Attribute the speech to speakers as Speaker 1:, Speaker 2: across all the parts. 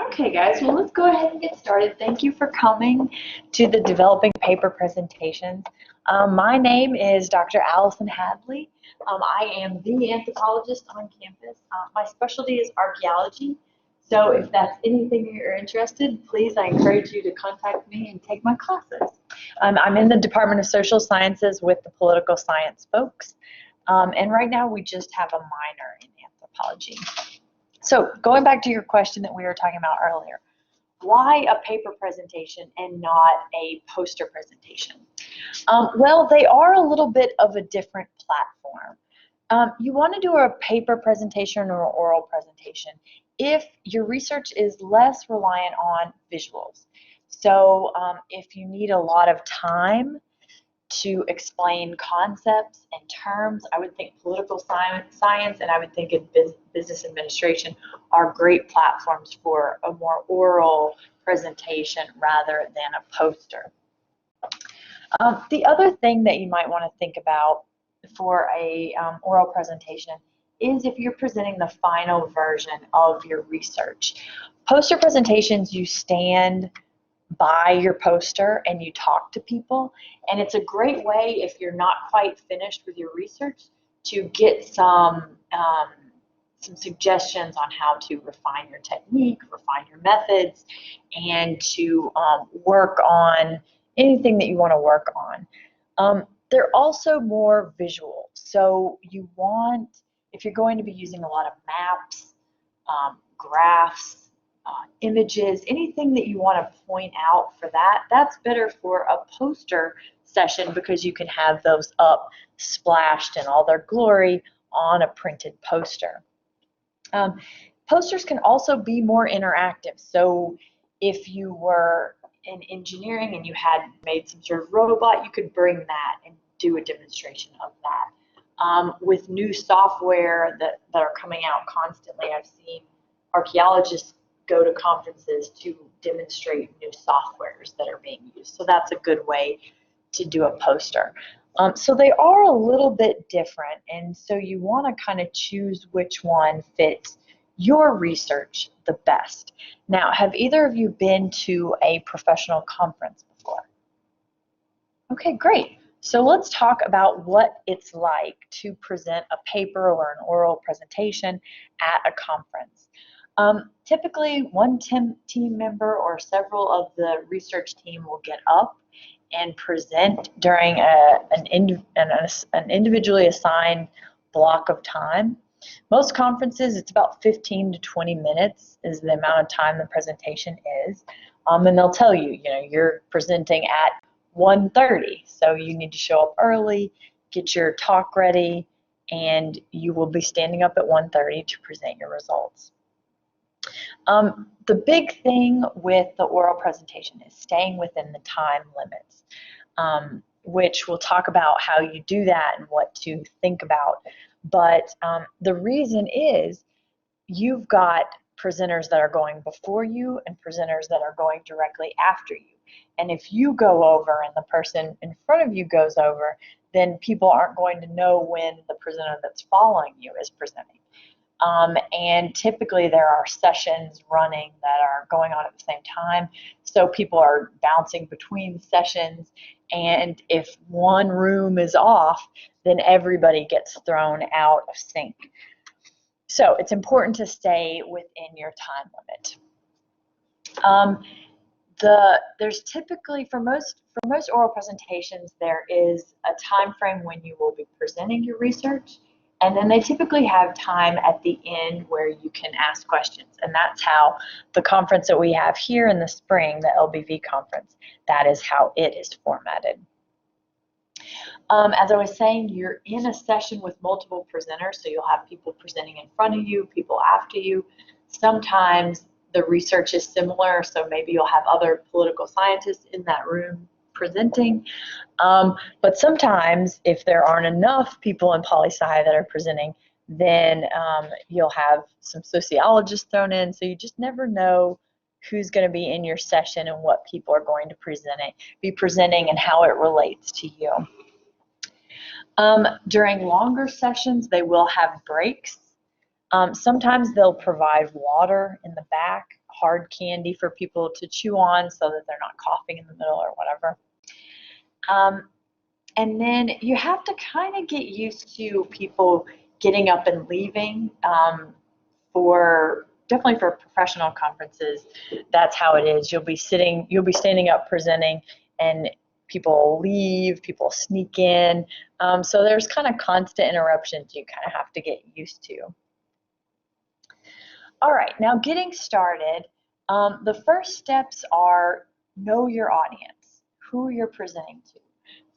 Speaker 1: Okay, guys, well, let's go ahead and get started. Thank you for coming to the Developing Paper presentations. My name is Dr. Allison Hadley. I am the anthropologist on campus. My specialty is archaeology. So if that's anything you're interested, please, I encourage you to contact me and take my classes. I'm in the Department of Social Sciences with the political science folks. And right now we just have a minor in anthropology. So going back to your question that we were talking about earlier, why a paper presentation and not a poster presentation? Well, they are a little bit of a different platform. You want to do a paper presentation or an oral presentation if your research is less reliant on visuals. So if you need a lot of time to explain concepts and terms, I would think political science and I would think business administration are great platforms for a more oral presentation rather than a poster. The other thing that you might want to think about for a oral presentation is if you're presenting the final version of your research. Poster presentations, you stand by your poster and you talk to people, and it's a great way if you're not quite finished with your research to get some suggestions on how to refine your technique, refine your methods, and to work on anything that you want to work on. They're also more visual, so you want, if you're going to be using a lot of maps, graphs, images, anything that you want to point out for that, that's better for a poster session because you can have those up splashed in all their glory on a printed poster. Posters can also be more interactive. So if you were in engineering and you had made some sort of robot, you could bring that and do a demonstration of that. With new software that are coming out constantly, I've seen archaeologists go to conferences to demonstrate new softwares that are being used. So that's a good way to do a poster. So they are a little bit different, and so you want to kind of choose which one fits your research the best. Now, have either of you been to a professional conference before? Okay, great. So let's talk about what it's like to present a paper or an oral presentation at a conference. Typically, one team member or several of the research team will get up and present during an individually assigned block of time. Most conferences, it's about 15 to 20 minutes is the amount of time the presentation is. And they'll tell you, you're presenting at 1:30, so you need to show up early, get your talk ready, and you will be standing up at 1:30 to present your results. The big thing with the oral presentation is staying within the time limits, which we'll talk about how you do that and what to think about. But the reason is you've got presenters that are going before you and presenters that are going directly after you. And if you go over and the person in front of you goes over, then people aren't going to know when the presenter that's following you is presenting. And typically there are sessions running that are going on at the same time, so people are bouncing between sessions, and if one room is off, then everybody gets thrown out of sync. So it's important to stay within your time limit. There's typically, for most oral presentations, there is a time frame when you will be presenting your research, and then they typically have time at the end where you can ask questions. And that's how the conference that we have here in the spring, the LBV conference, that is how it is formatted. As I was saying, you're in a session with multiple presenters, so you'll have people presenting in front of you, people after you. Sometimes the research is similar, so maybe you'll have other political scientists in that room presenting. But sometimes if there aren't enough people in poli-sci that are presenting, then you'll have some sociologists thrown in, so you just never know who's going to be in your session and what people are going to be presenting and how it relates to you. During longer sessions, they will have breaks. Sometimes they'll provide water in the back hard candy for people to chew on so that they're not coughing in the middle or whatever. And then you have to kind of get used to people getting up and leaving. Definitely for professional conferences, that's how it is. You'll be standing up presenting, and people leave, people sneak in. So there's kind of constant interruptions you kind of have to get used to. All right, now getting started, the first steps are know your audience, who you're presenting to.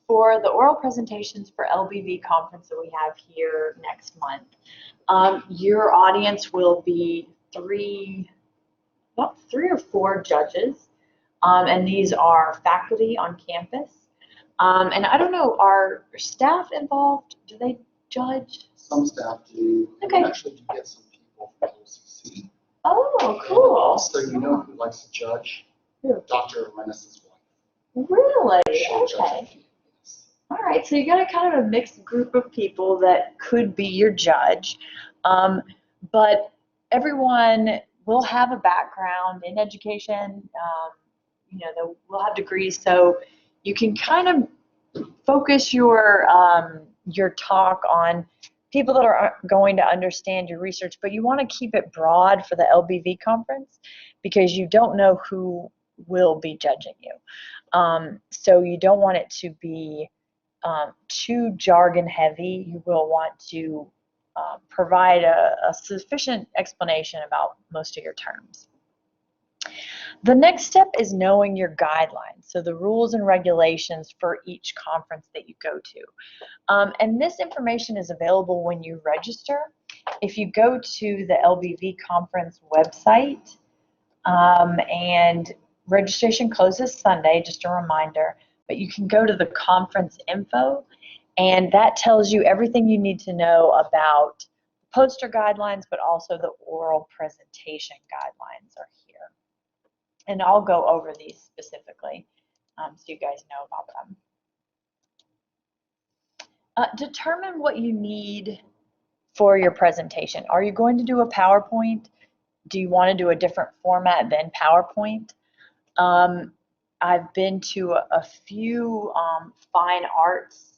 Speaker 1: For the oral presentations for LBV conference that we have here next month, your audience will be three or four judges, and these are faculty on campus. And I don't know, are staff involved? Do they judge?
Speaker 2: Some staff do.
Speaker 1: Okay.
Speaker 2: We actually do get some people from OCC.
Speaker 1: Oh, cool.
Speaker 2: Also, you know who likes to judge?
Speaker 1: Who?
Speaker 2: Dr. Arenas' wife.
Speaker 1: Really?
Speaker 2: She'll judge
Speaker 1: Okay.
Speaker 2: you. Yes.
Speaker 1: All right, so you got a kind of a mixed group of people that could be your judge, but everyone will have a background in education. We'll have degrees, so you can kind of focus your talk on people that are going to understand your research, but you want to keep it broad for the LBV conference because you don't know who will be judging you. So you don't want it to be too jargon heavy. You will want to provide a sufficient explanation about most of your terms. The next step is knowing your guidelines, so the rules and regulations for each conference that you go to. And this information is available when you register. If you go to the LBV conference website, and registration closes Sunday, just a reminder, but you can go to the conference info, and that tells you everything you need to know about poster guidelines, but also the oral presentation guidelines are here. And I'll go over these specifically so you guys know about them. Determine what you need for your presentation. Are you going to do a PowerPoint? Do you want to do a different format than PowerPoint? I've been to a few fine arts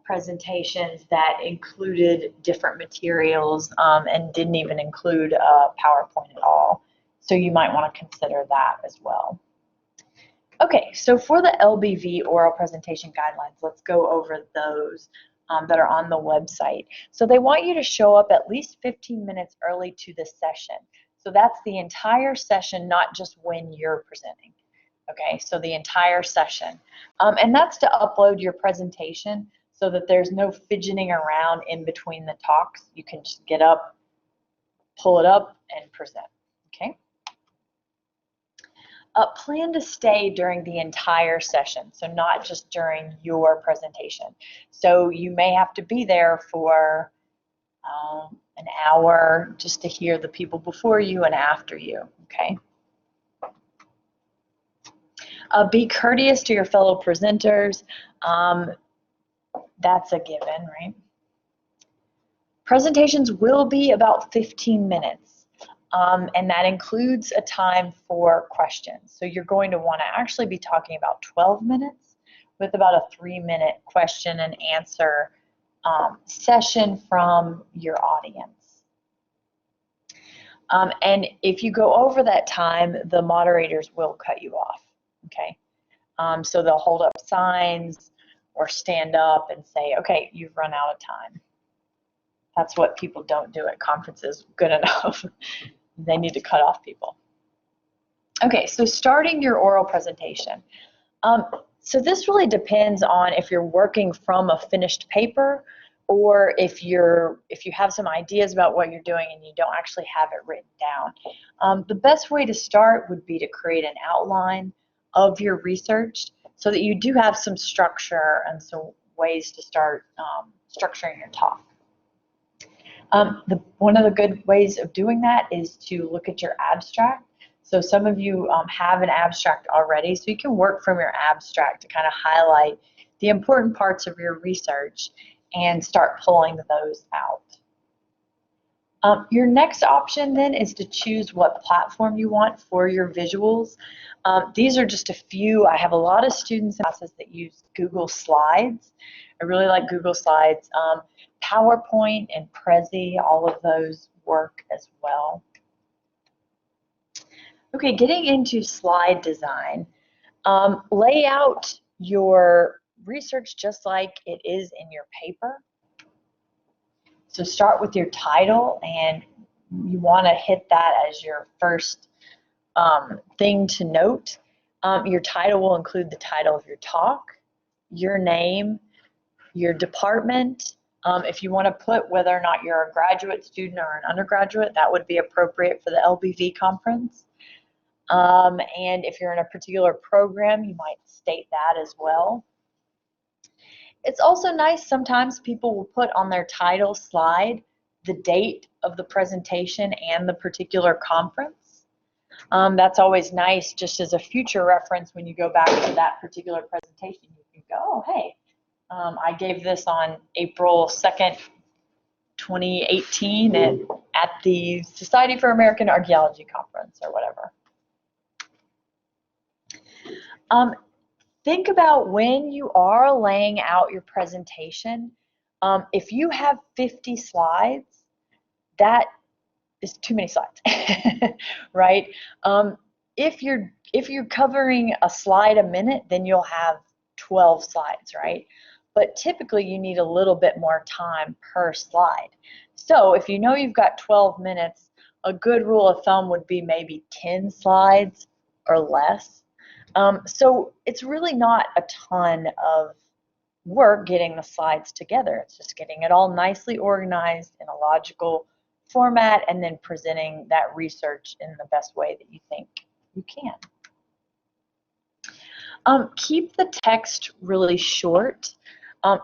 Speaker 1: presentations that included different materials and didn't even include PowerPoint at all. So you might want to consider that as well. Okay, so for the LBV oral presentation guidelines, let's go over those that are on the website. So they want you to show up at least 15 minutes early to the session. So that's the entire session, not just when you're presenting. Okay, so the entire session. And that's to upload your presentation so that there's no fidgeting around in between the talks. You can just get up, pull it up, and present. Okay. Plan to stay during the entire session, so not just during your presentation. So you may have to be there for an hour just to hear the people before you and after you, okay? Be courteous to your fellow presenters. That's a given, right? Presentations will be about 15 minutes, and that includes a time for questions. So you're going to want to actually be talking about 12 minutes with about a 3-minute question and answer session from your audience. And if you go over that time, the moderators will cut you off, okay? So they'll hold up signs or stand up and say, okay, you've run out of time. That's what people don't do at conferences good enough. They need to cut off people. Okay, so starting your oral presentation. So this really depends on if you're working from a finished paper or if you have some ideas about what you're doing and you don't actually have it written down. The best way to start would be to create an outline of your research so that you do have some structure and some ways to start structuring your talk. One of the good ways of doing that is to look at your abstract. So some of you have an abstract already, so you can work from your abstract to kind of highlight the important parts of your research and start pulling those out. Your next option then is to choose what platform you want for your visuals. These are just a few. I have a lot of students in classes that use Google Slides. I really like Google Slides. PowerPoint and Prezi, all of those work as well. Okay, getting into slide design. Lay out your research just like it is in your paper. So start with your title, and you want to hit that as your first thing to note. Your title will include the title of your talk, your name, your department. If you want to put whether or not you're a graduate student or an undergraduate, that would be appropriate for the LBV conference. And if you're in a particular program, you might state that as well. It's also nice, sometimes people will put on their title slide the date of the presentation and the particular conference. That's always nice, just as a future reference when you go back to that particular presentation. You can go, oh, hey, I gave this on April 2nd, 2018 at the Society for American Archaeology conference or whatever. Think about when you are laying out your presentation. If you have 50 slides, that is too many slides, right? If you're covering a slide a minute, then you'll have 12 slides, right? But typically you need a little bit more time per slide. So if you know you've got 12 minutes, a good rule of thumb would be maybe 10 slides or less. So it's really not a ton of work getting the slides together. It's just getting it all nicely organized in a logical format and then presenting that research in the best way that you think you can. Keep the text really short.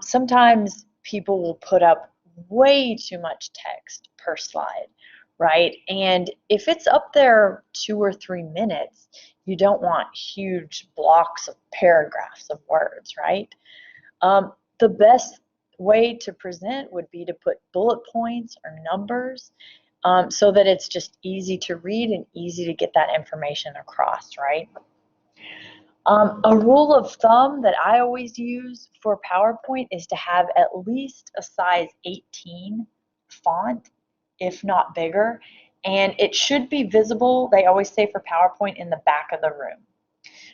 Speaker 1: Sometimes people will put up way too much text per slide, right? And if it's up there 2 or 3 minutes, you don't want huge blocks of paragraphs of words, right? The best way to present would be to put bullet points or numbers so that it's just easy to read and easy to get that information across, right? A rule of thumb that I always use for PowerPoint is to have at least a size 18 font, if not bigger, and it should be visible, they always say for PowerPoint, in the back of the room.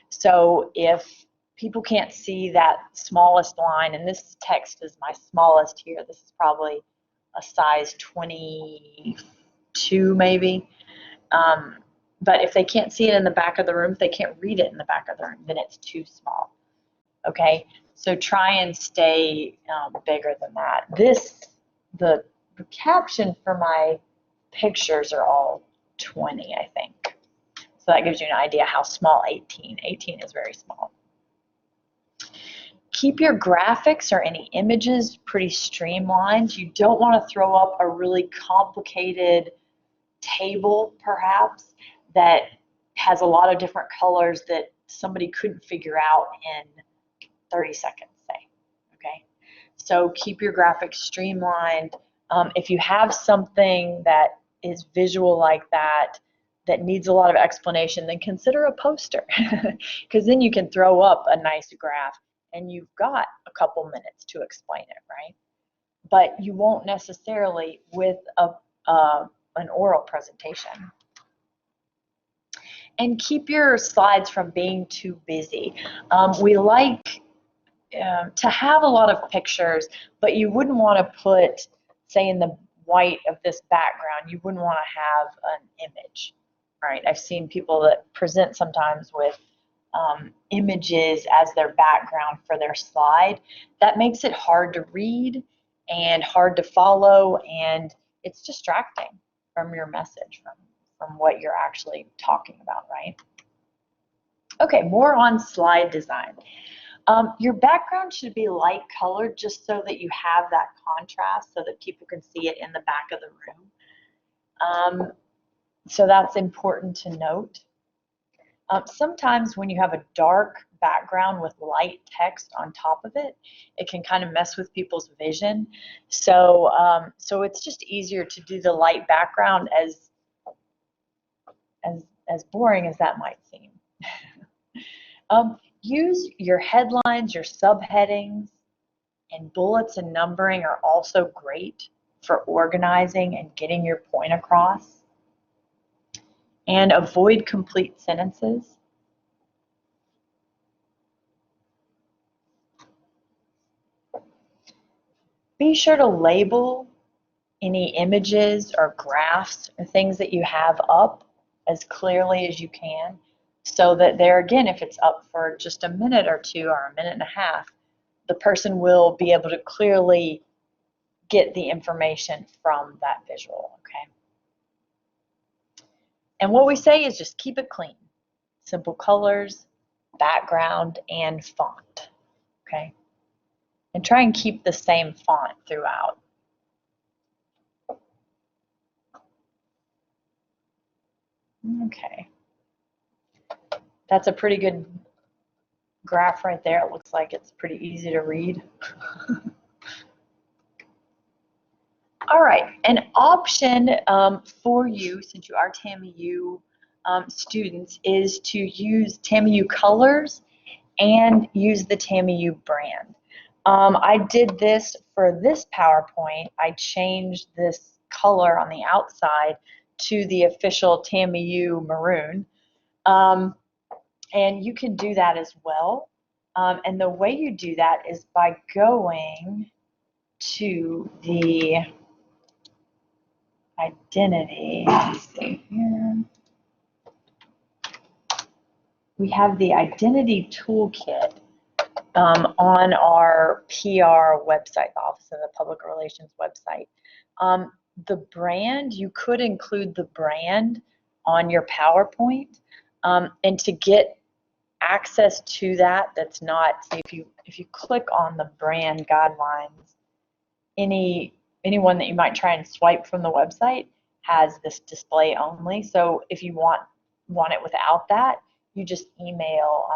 Speaker 1: So if people can't see that smallest line, and this text is my smallest here, this is probably a size 22 maybe, but if they can't see it in the back of the room, if they can't read it in the back of the room, then it's too small. Okay, so try and stay bigger than that. The caption for my pictures are all 20, I think. So that gives you an idea how small 18 is very small. Keep your graphics or any images pretty streamlined. You don't want to throw up a really complicated table, perhaps, that has a lot of different colors that somebody couldn't figure out in 30 seconds, say, okay? So keep your graphics streamlined. If you have something that is visual like that, that needs a lot of explanation, then consider a poster, because then you can throw up a nice graph and you've got a couple minutes to explain it, right? But you won't necessarily with an oral presentation. And keep your slides from being too busy. We like to have a lot of pictures, but you wouldn't want to put, say, in the white of this background, you wouldn't want to have an image, right? I've seen people that present sometimes with images as their background for their slide. That makes it hard to read and hard to follow, and it's distracting from your message, from what you're actually talking about, right? Okay, more on slide design. Your background should be light colored just so that you have that contrast so that people can see it in the back of the room. So that's important to note. Sometimes when you have a dark background with light text on top of it, it can kind of mess with people's vision. So, so it's just easier to do the light background, as boring as that might seem. Use your headlines, your subheadings, and bullets and numbering are also great for organizing and getting your point across. And avoid complete sentences. Be sure to label any images or graphs or things that you have up as clearly as you can, so that there again, if it's up for just a minute or two or a minute and a half, the person will be able to clearly get the information from that visual, okay? And what we say is just keep it clean. Simple colors, background, and font, okay? And try and keep the same font throughout. Okay. That's a pretty good graph right there. It looks like it's pretty easy to read. All right, an option for you, since you are TAMIU students, is to use TAMIU colors and use the TAMIU brand. I did this for this PowerPoint. I changed this color on the outside to the official TAMIU maroon. And you can do that as well. And the way you do that is by going to the identity. Let's see here. We have the identity toolkit on our PR website, the Office of the Public Relations website. The brand, you could include the brand on your PowerPoint, and to get access to that, that's not, say if you click on the brand guidelines, anyone that you might try and swipe from the website has this display only. So if you want it without that, you just email.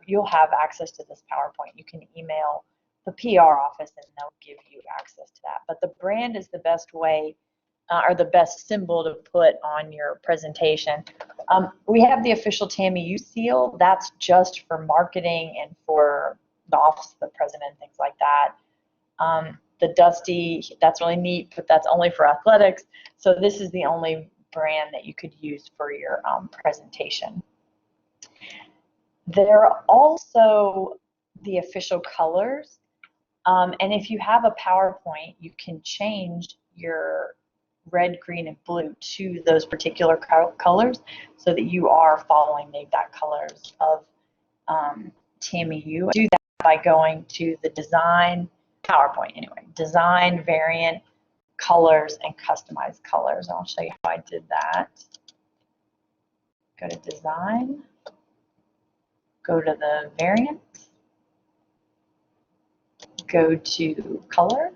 Speaker 1: You'll have access to this PowerPoint. You can email the PR office and they'll give you access to that. But the brand is the best way, or the best symbol to put on your presentation. We have the official TAMIU seal. That's just for marketing and for the Office of the President, things like that. The Dusty, that's really neat, but that's only for athletics. So this is the only brand that you could use for your presentation. There are also the official colors. And if you have a PowerPoint, you can change your red, green, and blue to those particular colors so that you are following the exact colors of TAMIU. Do that by going to the design, PowerPoint anyway, design, variant, colors, and customize colors. I'll show you how I did that. Go to design, go to the variant, go to color,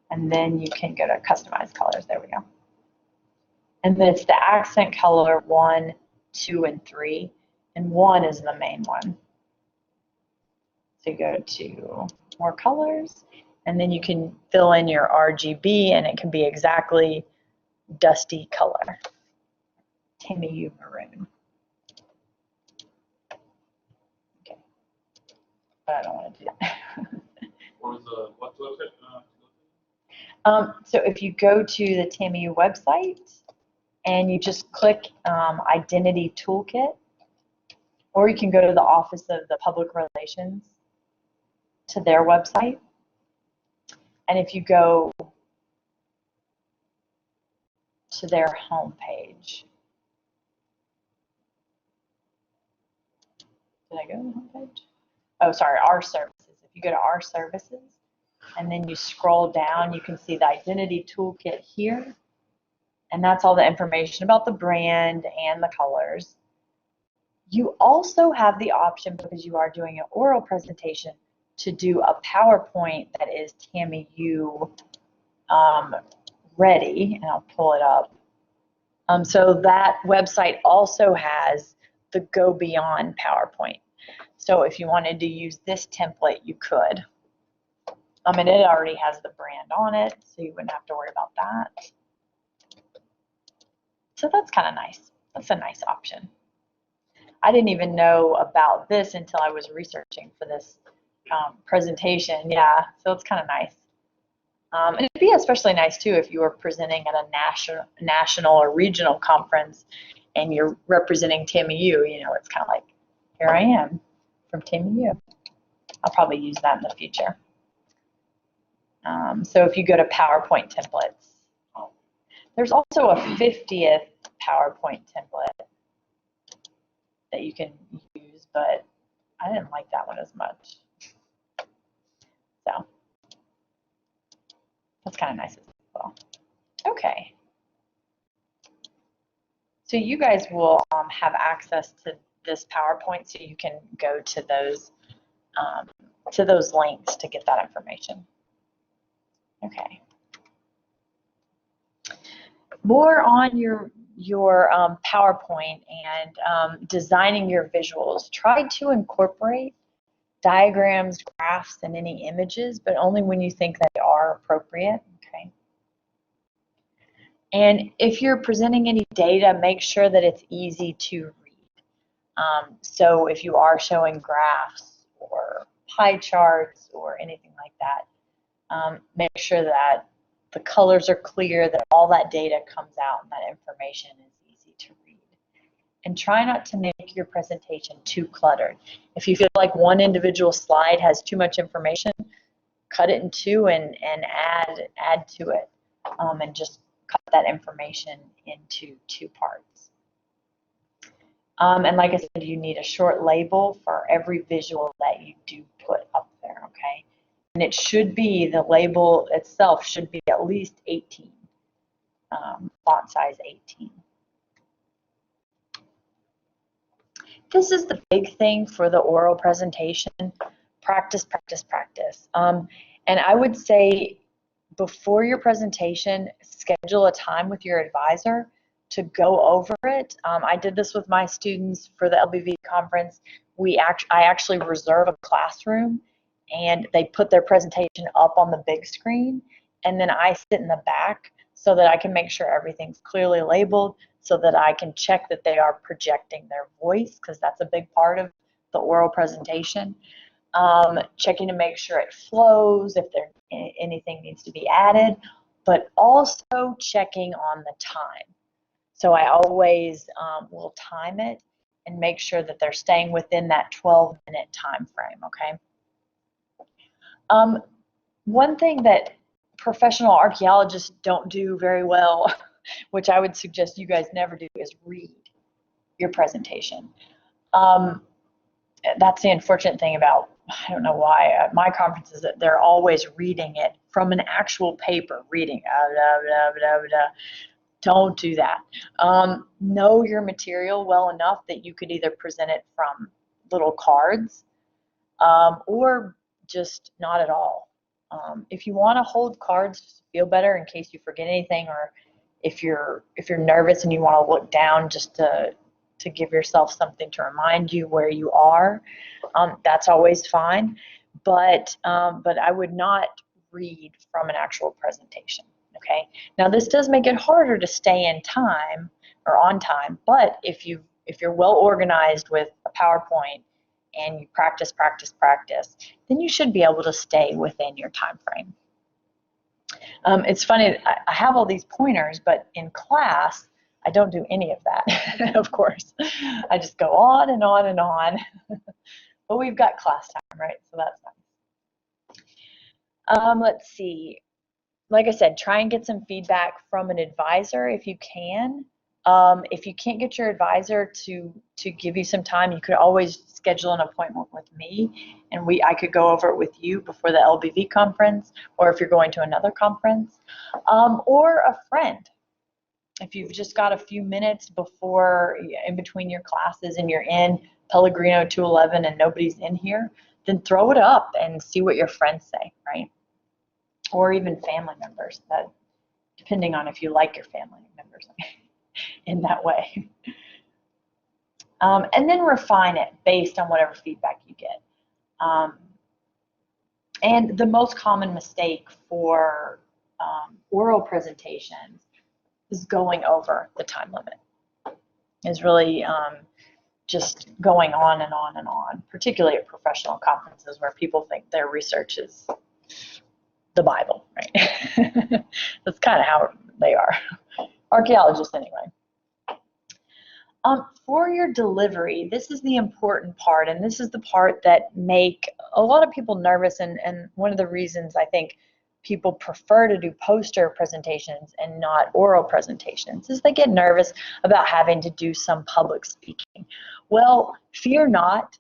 Speaker 1: and then you can go to customize colors. There we go. And then it's the accent color 1, 2, and 3, and 1 is the main one. So you go to more colors, and then you can fill in your RGB, and it can be exactly dusty color, TAMIU maroon. Okay, but I don't want to do that.
Speaker 3: What's the website?
Speaker 1: So if you go to the TAMIU website and you just click Identity Toolkit, or you can go to the Office of the Public Relations to their website. And if you go to their homepage, did I go to the homepage? Oh, sorry, our services. If you go to our services and then you scroll down, you can see the Identity Toolkit here. And that's all the information about the brand and the colors. You also have the option, because you are doing an oral presentation, to do a PowerPoint that is TAMIU ready, and I'll pull it up. So that website also has the Go Beyond PowerPoint. So if you wanted to use this template, you could. And it already has the brand on it, so you wouldn't have to worry about that. So that's kind of nice. That's a nice option. I didn't even know about this until I was researching for this presentation. Yeah, so it's kind of nice. And it'd be especially nice too if you were presenting at a national or regional conference and you're representing TAMIU. You know, it's kind of like, here I am from TAMIU. I'll probably use that in the future. So if you go to PowerPoint templates, there's also a 50th PowerPoint template that you can use, but I didn't like that one as much. So that's kind of nice as well. Okay. So you guys will have access to this PowerPoint, so you can go to those links to get that information. Okay. More on your PowerPoint and designing your visuals. Try to incorporate diagrams, graphs, and any images, but only when you think they are appropriate. Okay. And if you're presenting any data, make sure that it's easy to read. So if you are showing graphs or pie charts or anything like that, make sure that the colors are clear, that all that data comes out and that information is easy to read. And try not to make your presentation too cluttered. If you feel like one individual slide has too much information, cut it in two and add to it, and just cut that information into 2 parts. And like I said, you need a short label for every visual that you do put up there, okay? And it should be, the label itself should be at least 18, font size 18. This is the big thing for the oral presentation: practice, practice, practice. And I would say before your presentation, schedule a time with your advisor to go over it. I did this with my students for the LBV conference. I actually reserve a classroom, and they put their presentation up on the big screen, and then I sit in the back so that I can make sure everything's clearly labeled, so that I can check that they are projecting their voice, because that's a big part of the oral presentation. Checking to make sure it flows, if anything needs to be added, but also checking on the time. So I always will time it and make sure that they're staying within that 12-minute time frame, okay? One thing that professional archaeologists don't do very well, which I would suggest you guys never do, is read your presentation. That's the unfortunate thing about, I don't know why, at my conferences, that they're always reading it from an actual paper, reading, Don't do that. Know your material well enough that you could either present it from little cards, or just not at all. If you want to hold cards, feel better in case you forget anything, or if you're nervous and you want to look down just to give yourself something to remind you where you are, that's always fine. But I would not read from an actual presentation. Okay. Now this does make it harder to stay in time or on time, but if you're well organized with a PowerPoint and you practice, practice, practice, then you should be able to stay within your time frame. It's funny, I have all these pointers, but in class, I don't do any of that, of course. I just go on and on and on. But we've got class time, right? So that's nice. Let's see. Like I said, try and get some feedback from an advisor if you can. If you can't get your advisor to give you some time, you could always schedule an appointment with me, and I could go over it with you before the LBV conference, or if you're going to another conference, or a friend. If you've just got a few minutes before, in between your classes, and you're in Pellegrino 211 and nobody's in here, then throw it up and see what your friends say, right? Or even family members, that, depending on if you like your family members in that way. And then refine it based on whatever feedback you get. And the most common mistake for oral presentations is going over the time limit. Is really just going on and on and on, particularly at professional conferences where people think their research is the Bible, right? That's kind of how they are. Archaeologists, anyway. For your delivery, this is the important part, and this is the part that make a lot of people nervous, and one of the reasons I think people prefer to do poster presentations and not oral presentations is they get nervous about having to do some public speaking. Well, fear not.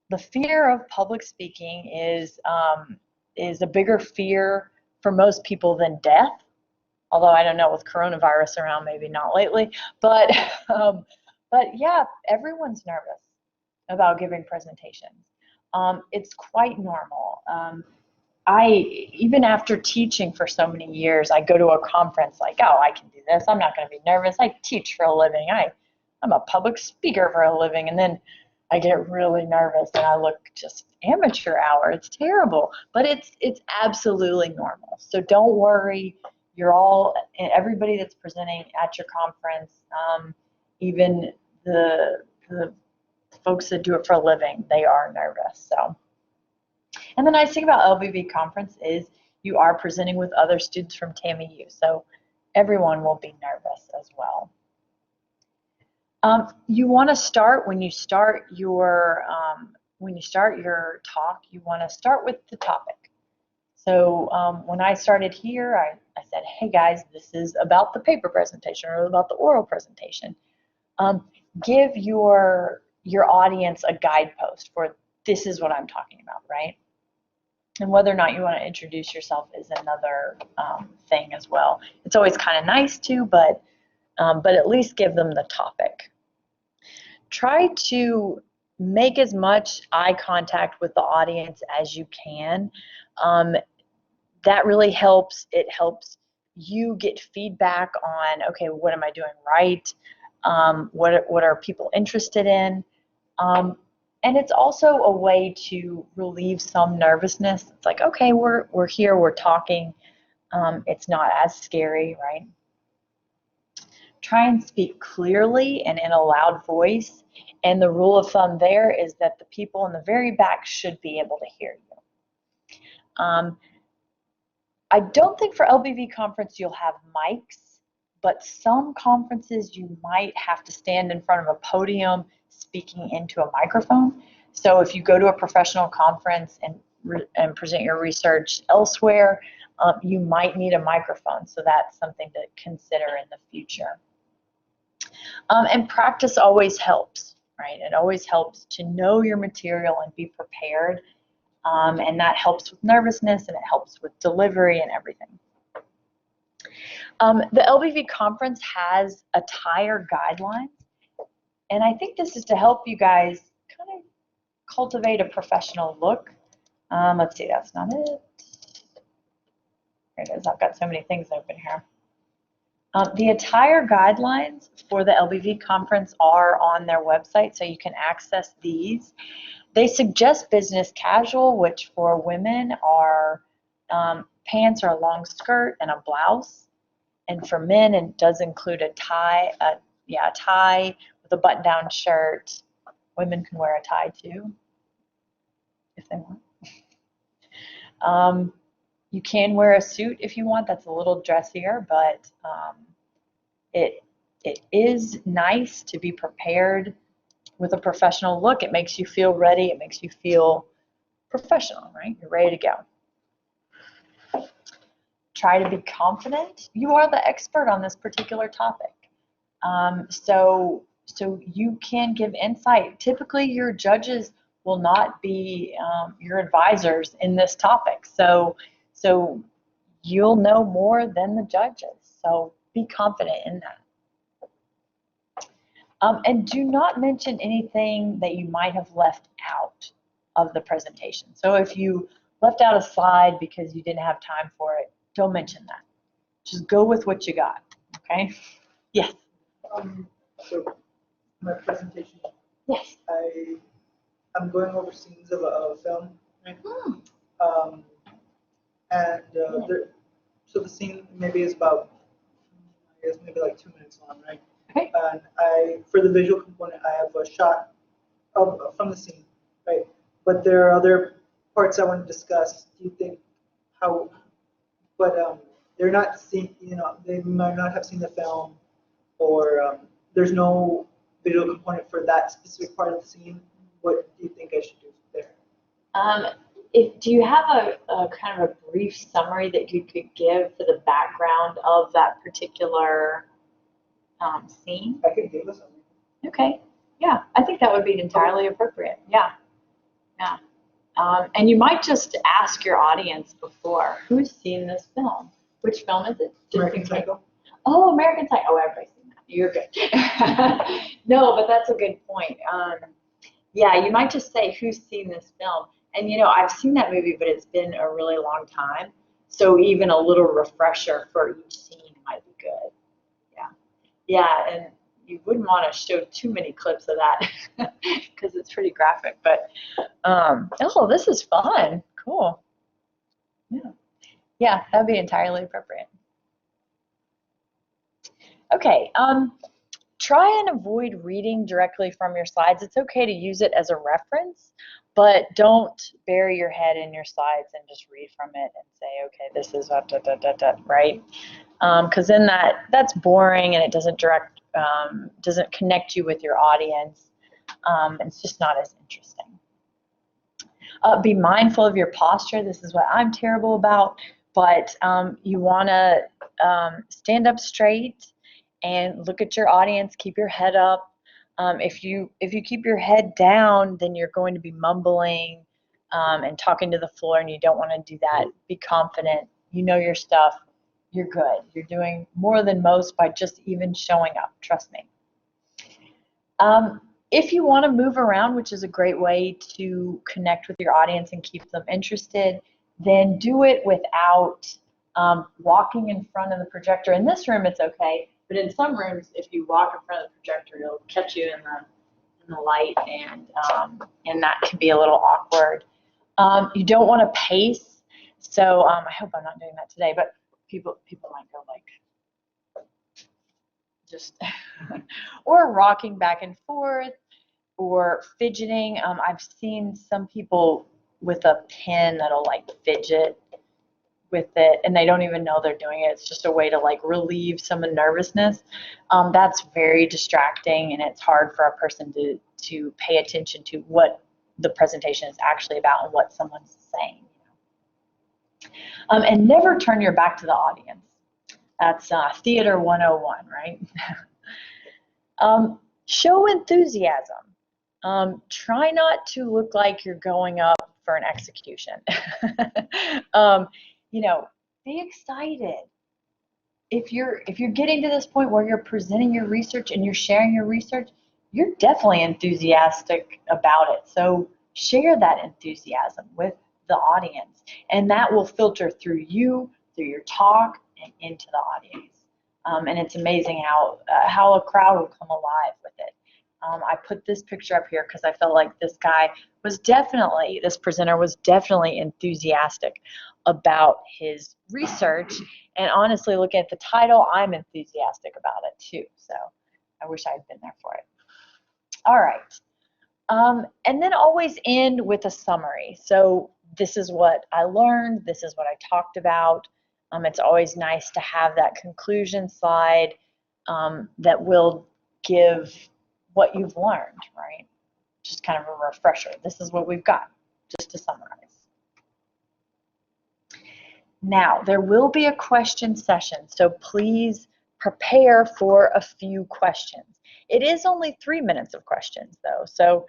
Speaker 1: The fear of public speaking is a bigger fear for most people than death, although I don't know, with coronavirus around, maybe not lately, but yeah, everyone's nervous about giving presentations. It's quite normal. Even after teaching for so many years, I go to a conference like, oh, I can do this. I'm not going to be nervous. I teach for a living. I'm a public speaker for a living. And then I get really nervous and I look just amateur hour. It's terrible, but it's absolutely normal. So don't worry. Everybody that's presenting at your conference, even the folks that do it for a living, they are nervous. So. And the nice thing about LBV conference is you are presenting with other students from TAMIU, so everyone will be nervous as well. You want to start when you start your talk. You want to start with the topic. So when I started here, I said, "Hey guys, this is about the paper presentation or about the oral presentation." Give your audience a guidepost for this is what I'm talking about, right? And whether or not you want to introduce yourself is another thing as well. It's always kind of nice to, but at least give them the topic. Try to make as much eye contact with the audience as you can. That really helps. It helps you get feedback on, okay, what am I doing right? What are people interested in? And it's also a way to relieve some nervousness. It's like, okay, we're here, we're talking. It's not as scary, right? Try and speak clearly and in a loud voice. And the rule of thumb there is that the people in the very back should be able to hear you. I don't think for LBV conference you'll have mics, but some conferences you might have to stand in front of a podium speaking into a microphone. So if you go to a professional conference and present your research elsewhere, you might need a microphone. So that's something to consider in the future. And practice always helps, right? It always helps to know your material and be prepared. And that helps with nervousness and it helps with delivery and everything. The LBV conference has attire guidelines. And I think this is to help you guys kind of cultivate a professional look. Let's see, that's not it. There it is. I've got so many things open here. The attire guidelines for the LBV conference are on their website, so you can access these. They suggest business casual, which for women are pants or a long skirt and a blouse. And for men, it does include a tie, a tie with a button-down shirt. Women can wear a tie too, if they want. You can wear a suit if you want. That's a little dressier, but it is nice to be prepared with a professional look. It makes you feel ready. It makes you feel professional, right? You're ready to go. Try to be confident. You are the expert on this particular topic. So you can give insight. Typically, your judges will not be your advisors in this topic. So you'll know more than the judges. So be confident in that. And do not mention anything that you might have left out of the presentation. So if you left out a slide because you didn't have time for it, don't mention that. Just go with what you got, okay? Yes?
Speaker 4: So my presentation
Speaker 1: Yes.
Speaker 4: I'm going over scenes of a film, right?
Speaker 1: Hmm.
Speaker 4: And so the scene maybe is about, I guess maybe like 2 minutes long, right?
Speaker 1: Okay.
Speaker 4: And for the visual component, I have a shot from the scene, right? But there are other parts I want to discuss. Do you think how? But they're not seen. They might not have seen the film, or there's no visual component for that specific part of the scene. What do you think I should do there?
Speaker 1: Do you have a kind of a brief summary that you could give for the background of that particular scene?
Speaker 4: I could give us something.
Speaker 1: Okay. Yeah, I think that would be entirely appropriate. Yeah. Yeah. And you might just ask your audience before, who's seen this film? Which film is it?
Speaker 4: American Psycho.
Speaker 1: Oh, American Psycho. Oh, everybody's seen that. You're good. No, but that's a good point. Yeah, you might just say, who's seen this film? And, I've seen that movie, but it's been a really long time. So even a little refresher for each scene might be good. Yeah. Yeah, and you wouldn't want to show too many clips of that because it's pretty graphic. But, oh, this is fun. Cool. Yeah. Yeah, that'd be entirely appropriate. Okay. Try and avoid reading directly from your slides. It's okay to use it as a reference, but don't bury your head in your slides and just read from it and say, okay, this is right? Because then that's boring and it doesn't connect you with your audience. It's just not as interesting. Be mindful of your posture. This is what I'm terrible about, but you want to stand up straight and look at your audience. Keep your head up. If you keep your head down, then you're going to be mumbling and talking to the floor, and you don't want to do that. Be confident. You know your stuff. You're good. You're doing more than most by just even showing up. Trust me. If you want to move around, which is a great way to connect with your audience and keep them interested, then do it without walking in front of the projector. In this room, it's okay. But in some rooms, if you walk in front of the projector, it'll catch you in the light, and that can be a little awkward. You don't want to pace, so I hope I'm not doing that today. But people might go like just or rocking back and forth or fidgeting. I've seen some people with a pen that'll like fidget with it and they don't even know they're doing it. It's just a way to like relieve some nervousness. That's very distracting and it's hard for a person to pay attention to what the presentation is actually about and what someone's saying. And never turn your back to the audience. That's Theater 101, right? Show enthusiasm. Try not to look like you're going up for an execution. Be excited. If you're getting to this point where you're presenting your research and you're sharing your research, you're definitely enthusiastic about it. So share that enthusiasm with the audience, and that will filter through you, through your talk, and into the audience. And it's amazing how a crowd will come alive with it. I put this picture up here because I felt like this presenter was definitely enthusiastic about his research. And honestly, looking at the title, I'm enthusiastic about it too. So I wish I had been there for it. All right. And then always end with a summary. So this is what I learned. This is what I talked about. It's always nice to have that conclusion slide that will give what you've learned, right? Just kind of a refresher. This is what we've got, just to summarize. Now, there will be a question session, so please prepare for a few questions. It is only 3 minutes of questions, though, so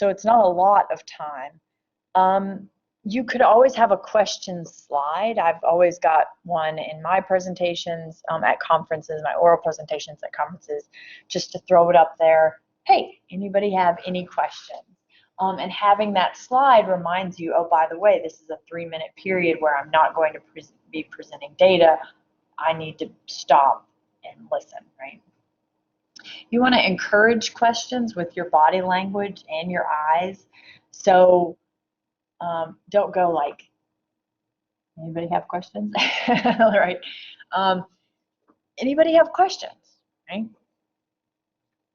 Speaker 1: it's not a lot of time. You could always have a question slide. I've always got one in my presentations at conferences, my oral presentations at conferences, just to throw it up there. Hey, anybody have any questions? And having that slide reminds you, oh, by the way, this is a 3-minute period where I'm not going to be presenting data. I need to stop and listen, right? You want to encourage questions with your body language and your eyes. So don't go like, anybody have questions? All right. Anybody have questions? Right?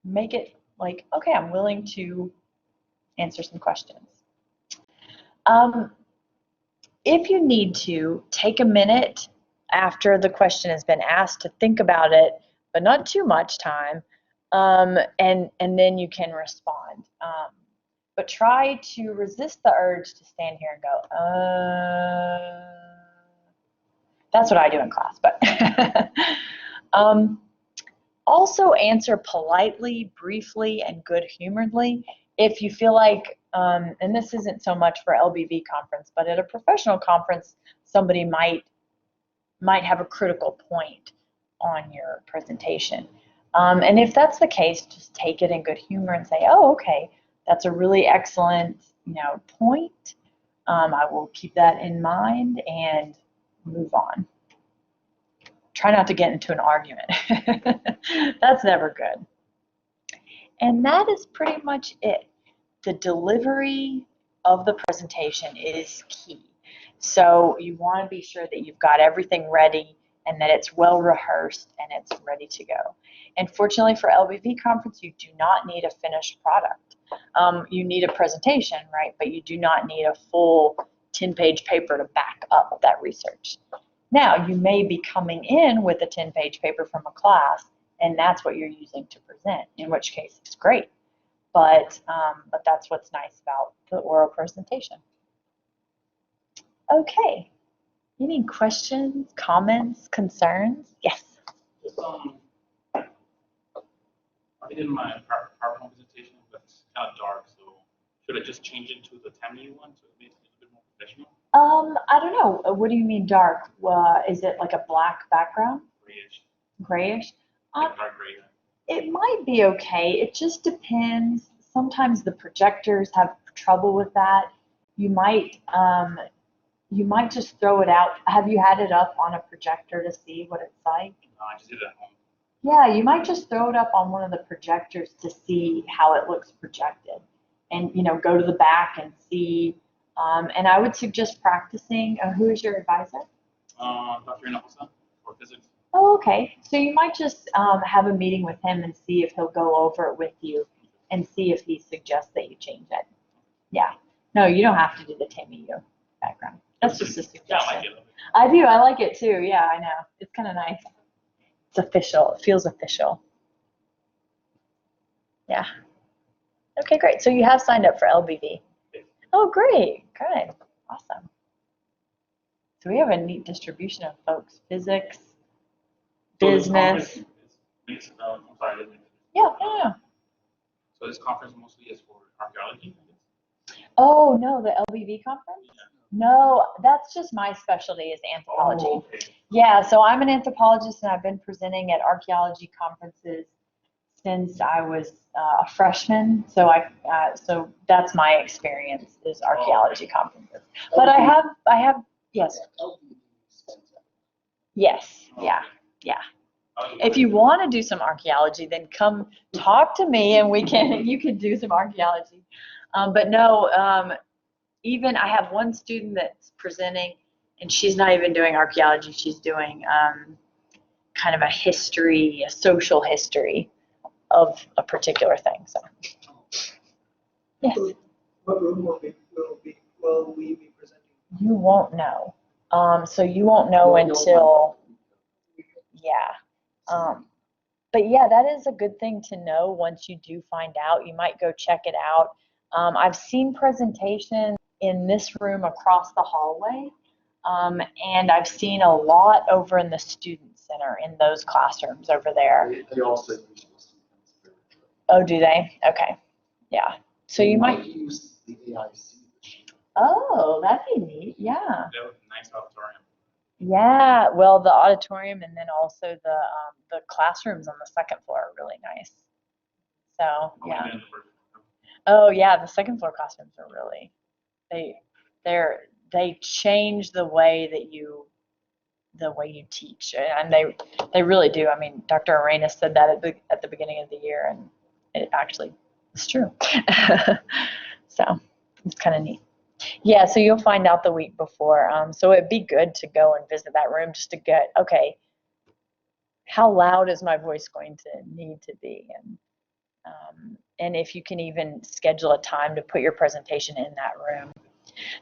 Speaker 1: Make it like, okay, I'm willing to answer some questions. If you need to, take a minute after the question has been asked to think about it, but not too much time, and then you can respond. But try to resist the urge to stand here and go, that's what I do in class. But also answer politely, briefly, and good-humoredly. If you feel like, and this isn't so much for LBV conference, but at a professional conference, somebody might have a critical point on your presentation. And if that's the case, just take it in good humor and say, oh, okay, that's a really excellent, point. I will keep that in mind and move on. Try not to get into an argument. That's never good. And that is pretty much it. The delivery of the presentation is key. So you want to be sure that you've got everything ready and that it's well rehearsed and it's ready to go. And fortunately for LBV conference, you do not need a finished product. You need a presentation, right? But you do not need a full 10-page paper to back up that research. Now, you may be coming in with a 10-page paper from a class, and that's what you're using to present, in which case it's great. But that's what's nice about the oral presentation. Okay. Any questions, comments, concerns? Yes.
Speaker 3: Just, I did my PowerPoint presentation, but it's kind of dark, so should I just change it to the TAMIU one to make it a bit more professional?
Speaker 1: I don't know. What do you mean dark? Is it like a black background?
Speaker 3: Grayish.
Speaker 1: Grayish?
Speaker 3: Like dark gray.
Speaker 1: It might be okay. It just depends. Sometimes the projectors have trouble with that. You might just throw it out. Have you had it up on a projector to see what it's like?
Speaker 3: No, I just did it at home.
Speaker 1: Yeah, you might just throw it up on one of the projectors to see how it looks projected. And, go to the back and see. And I would suggest practicing. Who is your advisor?
Speaker 3: Dr. Hinojosa for physics.
Speaker 1: Oh, okay. So you might just have a meeting with him and see if he'll go over it with you and see if he suggests that you change it. Yeah. No, you don't have to do the TAMIU background. That's just a suggestion.
Speaker 3: Yeah, I like it.
Speaker 1: I do. I like it too. Yeah, I know. It's kind of nice. It's official. It feels official. Yeah. Okay, great. So you have signed up for LBV. Oh, great. Good. Awesome. So we have a neat distribution of folks. Physics, business.
Speaker 3: I'm sorry, I didn't mean to.
Speaker 1: Yeah.
Speaker 3: So this conference mostly is for archaeology?
Speaker 1: Oh, no, the LBV conference?
Speaker 3: Yeah.
Speaker 1: No, that's just my specialty is anthropology.
Speaker 3: Oh, okay.
Speaker 1: Yeah, so I'm an anthropologist and I've been presenting at archaeology conferences since I was a freshman. So so that's my experience is archaeology conferences. But I have yes. Yes, yeah. If you want to do some archaeology, then come talk to me and you can do some archaeology. But no, even I have one student that's presenting and she's not even doing archaeology. She's doing kind of a social history of a particular thing. So, yes.
Speaker 4: What room will we be presenting?
Speaker 1: You won't know. So you won't know until, yeah. But yeah, that is a good thing to know once you do find out. You might go check it out. I've seen presentations in this room across the hallway, and I've seen a lot over in the student center in those classrooms over there.
Speaker 2: They also use this.
Speaker 1: Oh, do they? Okay. Yeah. So you might
Speaker 2: use the AIC machine.
Speaker 1: Oh, that'd be neat. Yeah.
Speaker 3: They have a nice auditorium.
Speaker 1: Yeah. Well, the auditorium and then also the classrooms on the second floor are really nice. So yeah. Oh yeah, the second floor classrooms are really they change the way that you the way you teach, and they really do. I mean, Dr. Arenas said that at the beginning of the year, and it actually is true. So it's kind of neat. Yeah, so you'll find out the week before. So it'd be good to go and visit that room just to get, okay, how loud is my voice going to need to be? And if you can even schedule a time to put your presentation in that room.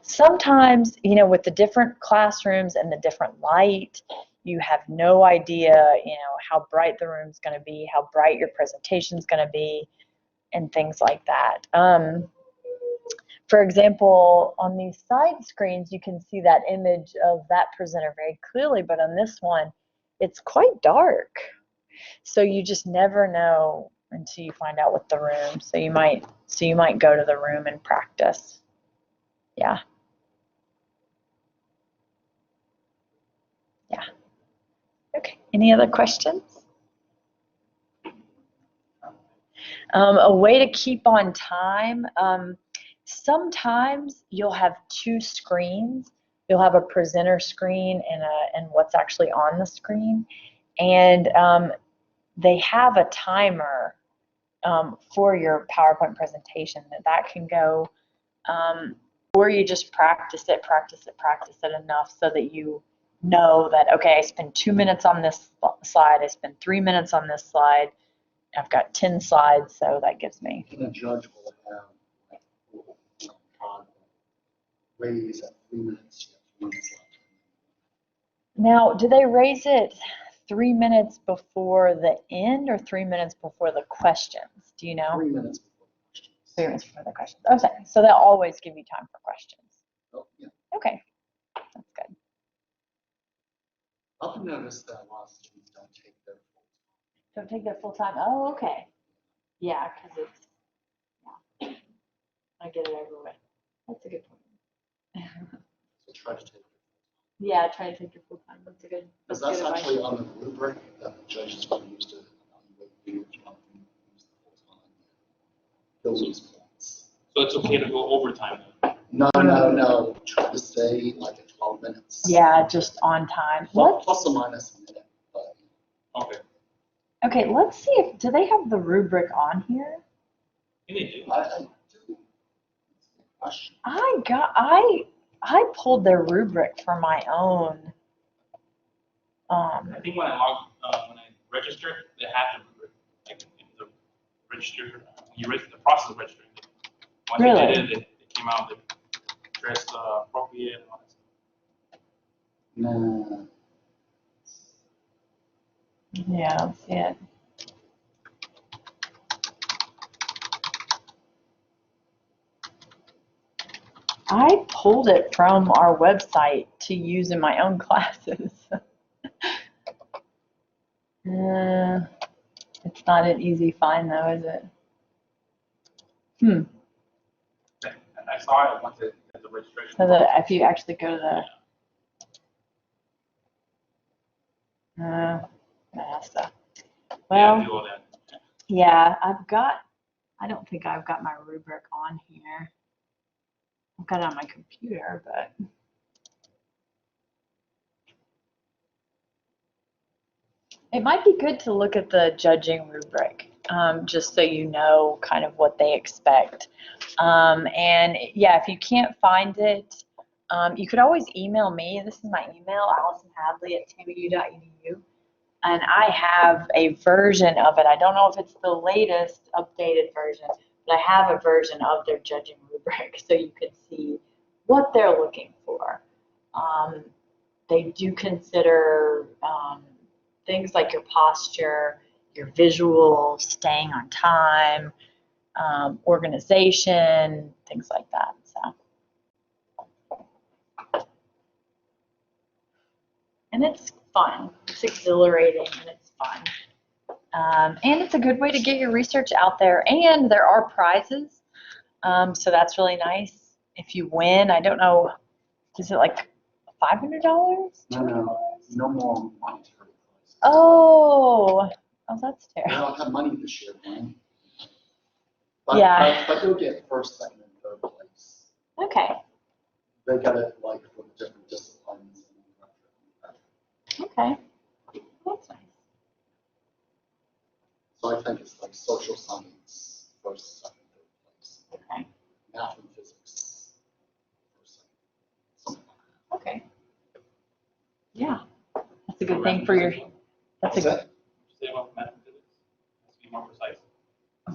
Speaker 1: Sometimes, you know, with the different classrooms and the different light, you have no idea, you know, how bright the room's going to be, how bright your presentation's going to be, and things like that. For example, on these side screens, you can see that image of that presenter very clearly, but on this one, it's quite dark. So you just never know until you find out with the room. So you might go to the room and practice. Yeah. Yeah. Okay. Any other questions? A way to keep on time. Sometimes you'll have two screens. You'll have a presenter screen and what's actually on the screen. And they have a timer for your PowerPoint presentation that can go, or you just practice it enough so that you know that, okay, I spend 2 minutes on this slide, I spend 3 minutes on this slide, I've got 10 slides, so that gives me.
Speaker 2: And a judge will have raise at 3 minutes. 3 minutes left.
Speaker 1: Now, do they raise it 3 minutes before the end or 3 minutes before the questions? Do you know?
Speaker 2: 3 minutes before questions.
Speaker 1: 3 minutes before the questions. Okay, so they'll always give you time for questions.
Speaker 2: Oh, yeah.
Speaker 1: Okay, that's good.
Speaker 2: I've noticed that a lot of students don't take their full time.
Speaker 1: Don't take their full time. Oh, okay. Yeah, because it's, yeah, I get it over with. That's a good point.
Speaker 2: So try to take it.
Speaker 1: Yeah, try to take your full time. That's a good.
Speaker 2: Because
Speaker 1: That's
Speaker 2: that's
Speaker 1: good
Speaker 2: actually
Speaker 1: advice.
Speaker 2: on the rubric that the judges will use to evaluate you if you don't use the full time. Those lose points.
Speaker 3: So it's okay to go overtime then?
Speaker 2: No. Try to say like at 12 minutes.
Speaker 1: Yeah, just on time.
Speaker 2: Plus or minus a minute. But
Speaker 3: Okay.
Speaker 1: Okay, let's see if, do they have the rubric on here?
Speaker 3: Yeah, they do.
Speaker 2: I do. Question.
Speaker 1: I pulled their rubric for my own.
Speaker 3: I think when I registered, they had the rubric, like in the register, when you register the process of registering. Once
Speaker 1: Really?
Speaker 3: they did it, they came out, they dressed appropriate and all that stuff.
Speaker 2: No.
Speaker 1: Yeah, I don't see it. I pulled it from our website to use in my own classes. It's not an easy find though, is it?
Speaker 3: I saw it once at the registration.
Speaker 1: So that if you actually go to the, NASA. Well,
Speaker 3: do all that.
Speaker 1: yeah, I don't think I've got my rubric on here. I've got it on my computer, but. It might be good to look at the judging rubric, just so you know kind of what they expect. And yeah, if you can't find it, you could always email me. This is my email, AllisonHadley@TAMIU.edu. And I have a version of it. I don't know if it's the latest updated version, but I have a version of their judging rubric so you can see what they're looking for. They do consider things like your posture, your visual, staying on time, organization, things like that. So, and it's fun. It's exhilarating and it's fun. And it's a good way to get your research out there. And there are prizes, so that's really nice. If you win, I don't know, is it like $500?
Speaker 2: No more monetary prizes.
Speaker 1: Oh, that's
Speaker 2: They
Speaker 1: terrible.
Speaker 2: don't have money this year, man. But,
Speaker 1: Yeah.
Speaker 2: but they'll get first, second, and third place.
Speaker 1: Okay.
Speaker 2: They got it like for the different disciplines.
Speaker 1: Okay. That's nice.
Speaker 2: So I think it's like social science first, second, third place.
Speaker 1: Okay.
Speaker 2: Math and physics first, second, something like
Speaker 1: Okay. Yeah. That's a good thing for your, that's
Speaker 2: that.
Speaker 1: a,
Speaker 2: What's that?
Speaker 3: Say about math and physics? Let's be more precise.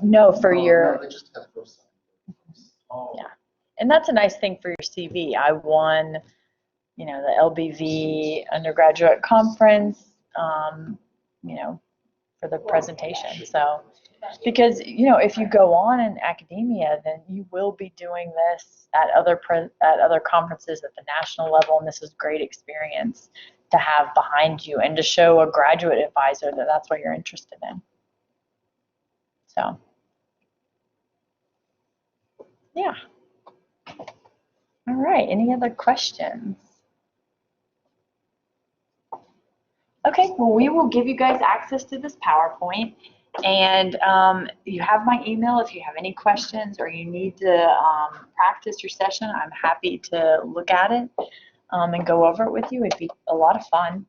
Speaker 1: no, for
Speaker 2: Oh,
Speaker 1: your,
Speaker 2: no, they just had first, second, third place.
Speaker 3: Oh.
Speaker 1: Yeah. And that's a nice thing for your CV. I won, you know, the LBV undergraduate conference, you know, for the presentation. So, because, you know, if you go on in academia, then you will be doing this at other conferences at the national level, and this is great experience to have behind you and to show a graduate advisor that that's what you're interested in. So, yeah. All right, any other questions? Okay, well, we will give you guys access to this PowerPoint, and you have my email if you have any questions or you need to practice your session. I'm happy to look at it and go over it with you. It'd be a lot of fun.